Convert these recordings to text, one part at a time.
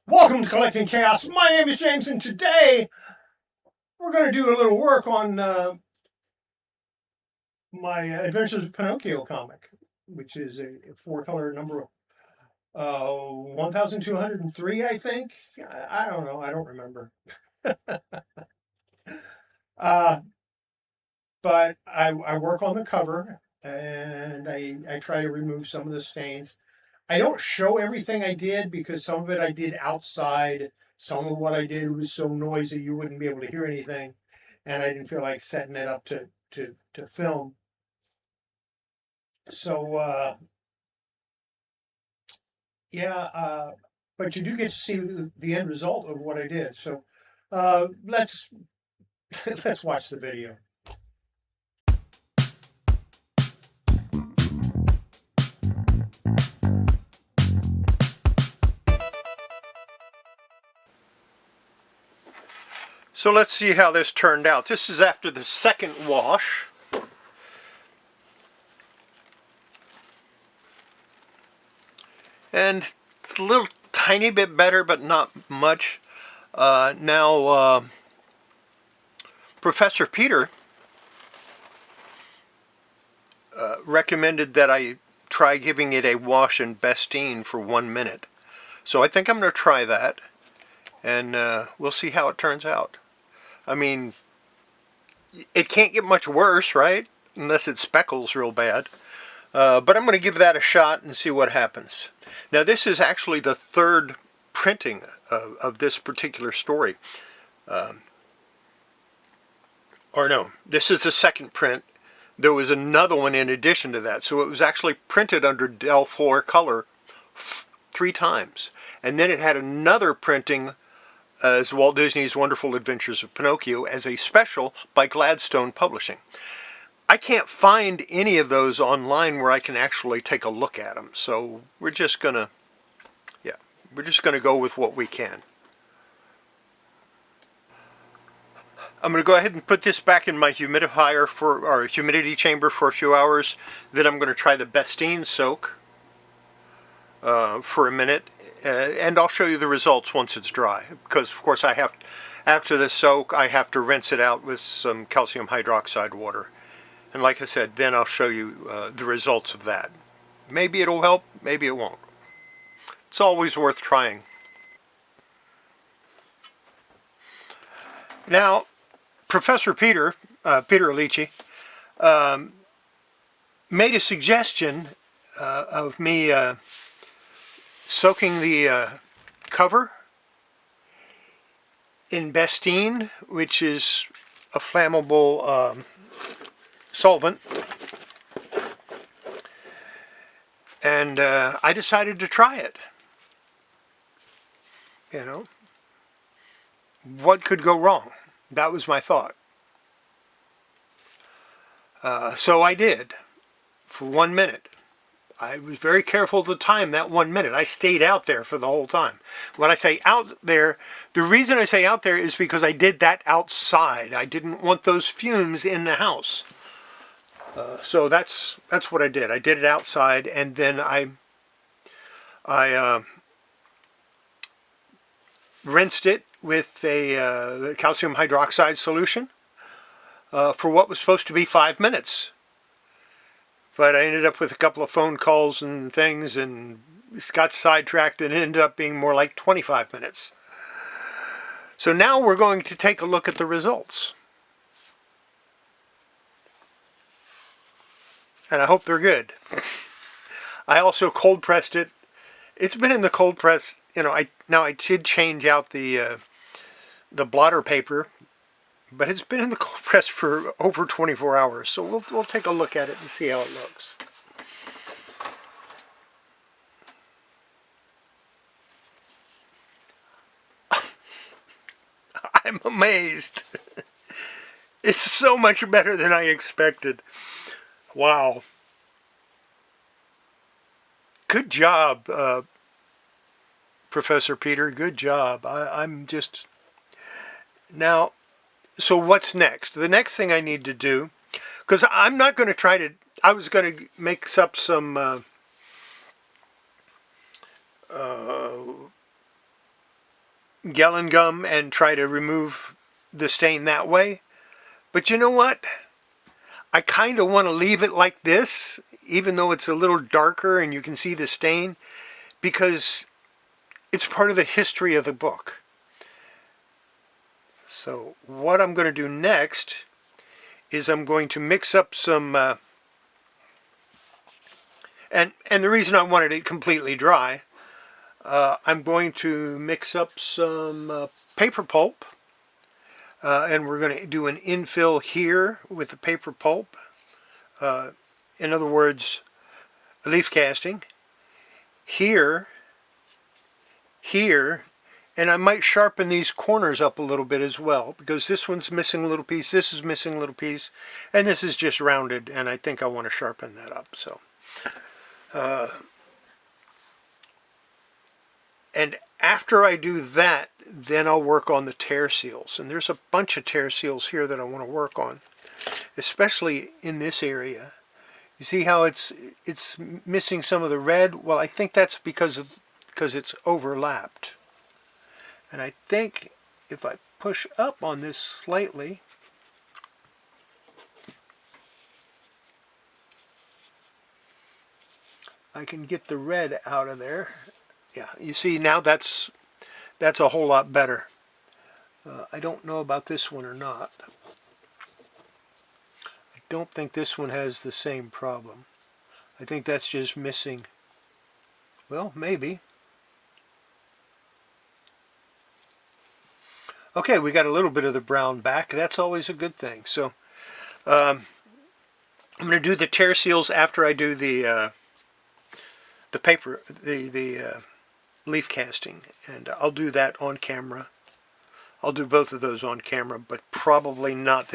Welcome to Collecting Chaos. My name is James, and today we're going to do a little work on my Adventures of Pinocchio comic, which is a four-color number 1203, I think. I don't know. I don't remember. uh, but I work on the cover, and I try to remove some of the stains. I don't show everything I did because some of it I did outside. Some of what I did was so noisy you wouldn't be able to hear anything, and I didn't feel like setting it up to film. So yeah, but you do get to see the end result of what I did. So let's let's watch the video. So let's see how this turned out. This is after the second wash. And it's a little tiny bit better, but not much. Now, Professor Peter recommended that I try giving it a wash in Bestine for 1 minute. So I think I'm going to try that, and we'll see how it turns out. I mean, it can't get much worse, right? Unless it speckles real bad. But I'm going to give that a shot and see what happens. Now, this is actually the third printing of this particular story. Or no, this is the second print. There was another one in addition to that. So it was actually printed under Dell Floor Color 3 times. And then it had another printing as Walt Disney's Wonderful Adventures of Pinocchio as a special by Gladstone Publishing. I can't find any of those online where I can actually take a look at them. So we're just gonna go with what we can. I'm going to go ahead and put this back in my humidifier or humidity chamber for a few hours. Then I'm going to try the Bestine soak for a minute, and I'll show you the results once it's dry. Because of course after the soak, I have to rinse it out with some calcium hydroxide water. And like I said, then I'll show you the results of that. Maybe it'll help, maybe it won't. It's always worth trying. Now, Professor Peter Alici, made a suggestion of me soaking the cover in Bestine, which is a flammable solvent, and I decided to try it. You know, what could go wrong? That was my thought. So I did for 1 minute. I was very careful to time that 1 minute. I stayed out there for the whole time. When I say out there, the reason I say out there is because I did that outside. I didn't want those fumes in the house. So that's what I did. I did it outside, and then I rinsed it with a calcium hydroxide solution for what was supposed to be 5 minutes. But I ended up with a couple of phone calls and things, and got sidetracked, and it ended up being more like 25 minutes. So now we're going to take a look at the results. And I hope they're good. I also cold pressed it. It's been in the cold press, you know. I did change out the blotter paper, but it's been in the cold press for over 24 hours. So we'll take a look at it and see how it looks. I'm amazed. It's so much better than I expected. Wow. Good job, Professor Peter. Good job. I'm just... Now, so what's next? The next thing I need to do, because I'm not going to try to... I was going to mix up some Gellan gum and try to remove the stain that way. But you know what? I kind of want to leave it like this, even though it's a little darker and you can see the stain, because it's part of the history of the book. So what I'm going to do next is I'm going to mix up some, and the reason I wanted it completely dry, I'm going to mix up some paper pulp, and we're going to do an infill here with the paper pulp. In other words, a leaf casting. Here, and I might sharpen these corners up a little bit as well, because this one's missing a little piece, this is missing a little piece, and this is just rounded, and I think I want to sharpen that up. So, and after I do that, then I'll work on the tear seals. And there's a bunch of tear seals here that I want to work on, especially in this area. You see how it's missing some of the red? Well, I think that's because it's overlapped. And I think if I push up on this slightly, I can get the red out of there. Yeah, you see now that's a whole lot better. I don't know about this one or not. I don't think this one has the same problem. I think that's just missing. Well, maybe. Okay, we got a little bit of the brown back. That's always a good thing. So I'm going to do the tear seals after I do the paper, the leaf casting, and I'll do that on camera. I'll do both of those on camera, but probably not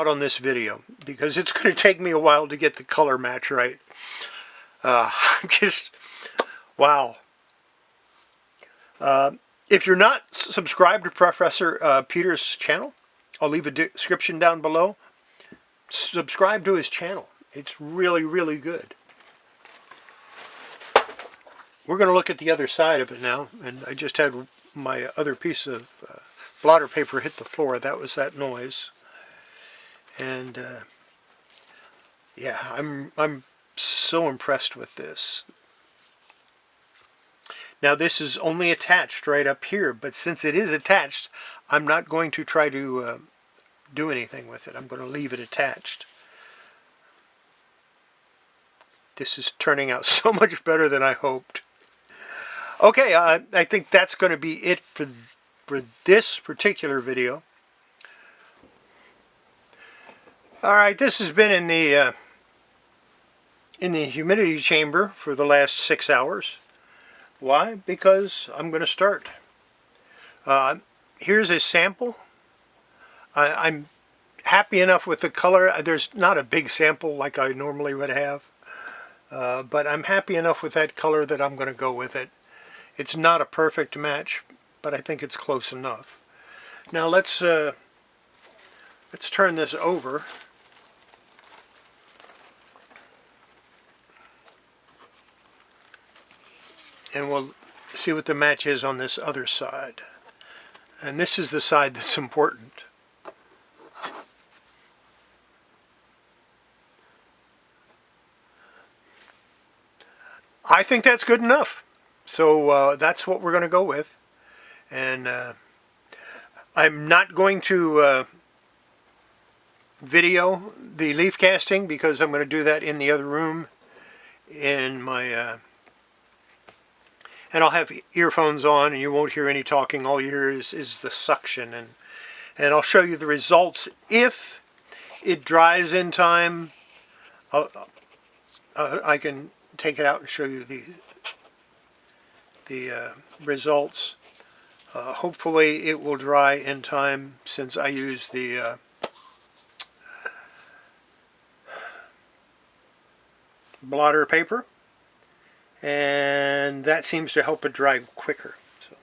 on this video, because it's going to take me a while to get the color match right. Just wow. If you're not subscribed to Professor Peter's channel, I'll leave a description down below. Subscribe to his channel. It's really, really good. We're going to look at the other side of it now, and I just had my other piece of blotter paper hit the floor. That was that noise. And yeah, I'm so impressed with this. Now this is only attached right up here, but since it is attached, I'm not going to try to do anything with it. I'm going to leave it attached. This is turning out so much better than I hoped. Okay, I think that's going to be it for this particular video. All right, this has been in the humidity chamber for the last 6 hours. Why? Because I'm going to start. Here's a sample. I'm happy enough with the color. There's not a big sample like I normally would have, but I'm happy enough with that color that I'm going to go with it. It's not a perfect match, but I think it's close enough. Now let's turn this over. And we'll see what the match is on this other side. And this is the side that's important. I think that's good enough. So that's what we're going to go with. And I'm not going to video the leaf casting, because I'm going to do that in the other room in my... and I'll have earphones on, and you won't hear any talking. All you hear is the suction. And I'll show you the results. If it dries in time, I can take it out and show you the results. Hopefully it will dry in time, since I use the blotter paper, and that seems to help it dry quicker. So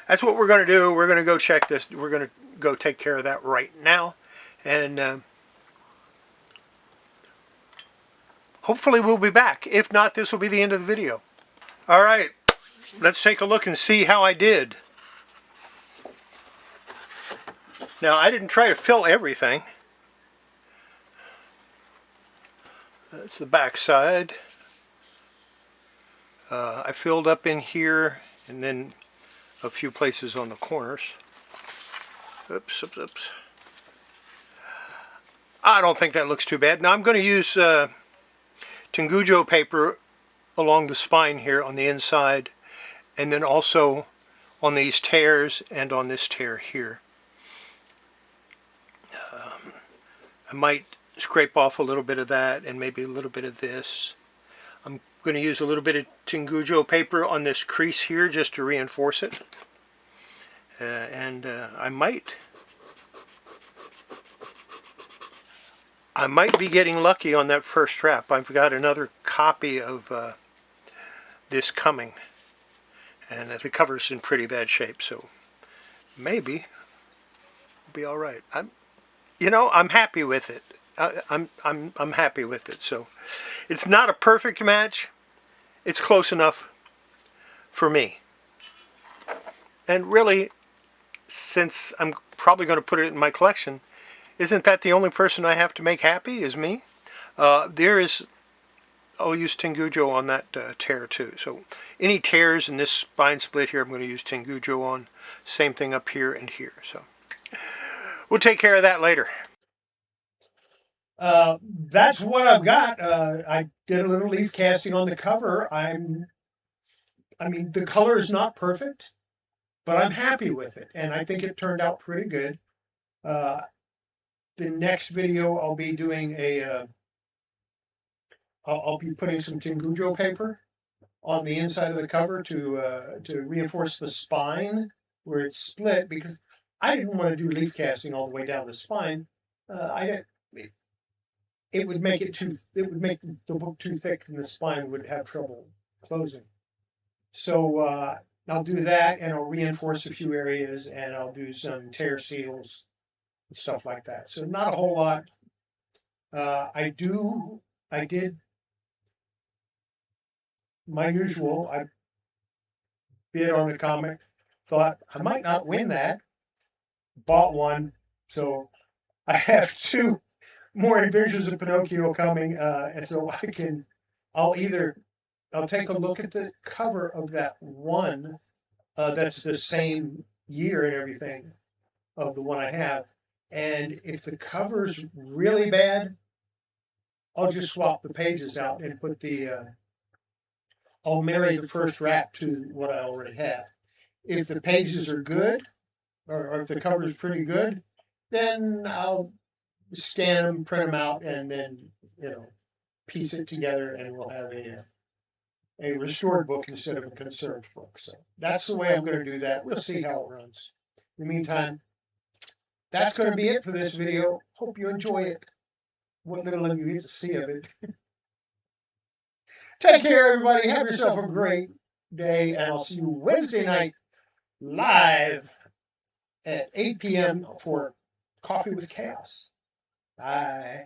that's what we're going to do. We're going to go check this. We're going to go take care of that right now, and hopefully we'll be back. If not, this will be the end of the video. All right, let's take a look and see how I did. Now, I didn't try to fill everything. That's the back side. I filled up in here and then a few places on the corners. Oops, oops, oops. I don't think that looks too bad. Now I'm going to use Tingujo paper along the spine here on the inside, and then also on these tears and on this tear here. I might scrape off a little bit of that and maybe a little bit of this. I'm going to use a little bit of Tingujo paper on this crease here just to reinforce it. I might be getting lucky on that first wrap. I've got another copy of this coming, and the cover's in pretty bad shape, so maybe it'll be all right. I'm happy with it. I'm happy with it. So it's not a perfect match. It's close enough for me. And really, since I'm probably going to put it in my collection, isn't that the only person I have to make happy is me? I'll use Tingujo on that tear too. So any tears in this spine split here, I'm going to use Tingujo on. Same thing up here and here. So we'll take care of that later. That's what I've got. I did a little leaf casting on the cover. I mean, the color is not perfect, but I'm happy with it, and I think it turned out pretty good. The next video I'll be doing I'll be putting some Tingujo paper on the inside of the cover to reinforce the spine where it's split, because I didn't want to do leaf casting all the way down the spine. It would make the book too thick, and the spine would have trouble closing. So I'll do that, and I'll reinforce a few areas, and I'll do some tear seals and stuff like that. So not a whole lot. I did my usual. I bid on the comic, thought I might not win that, bought one. So I have 2 more Adventures of Pinocchio coming, and so I'll take a look at the cover of that one that's the same year and everything of the one I have, and if the cover's really bad, I'll just swap the pages out and put I'll marry the first wrap to what I already have. If the pages are good, or if the cover is pretty good, then I'll scan them, print them out, and then piece it together, and we'll have a restored book instead of a conserved book. So that's the way I'm going to do that. We'll see how it runs. In the meantime, that's going to be it for this video. Hope you enjoy it. What little of you get to see of it. Take care, everybody. Have yourself a great day, and I'll see you Wednesday night live at 8 p.m. for Coffee with Chaos. Bye.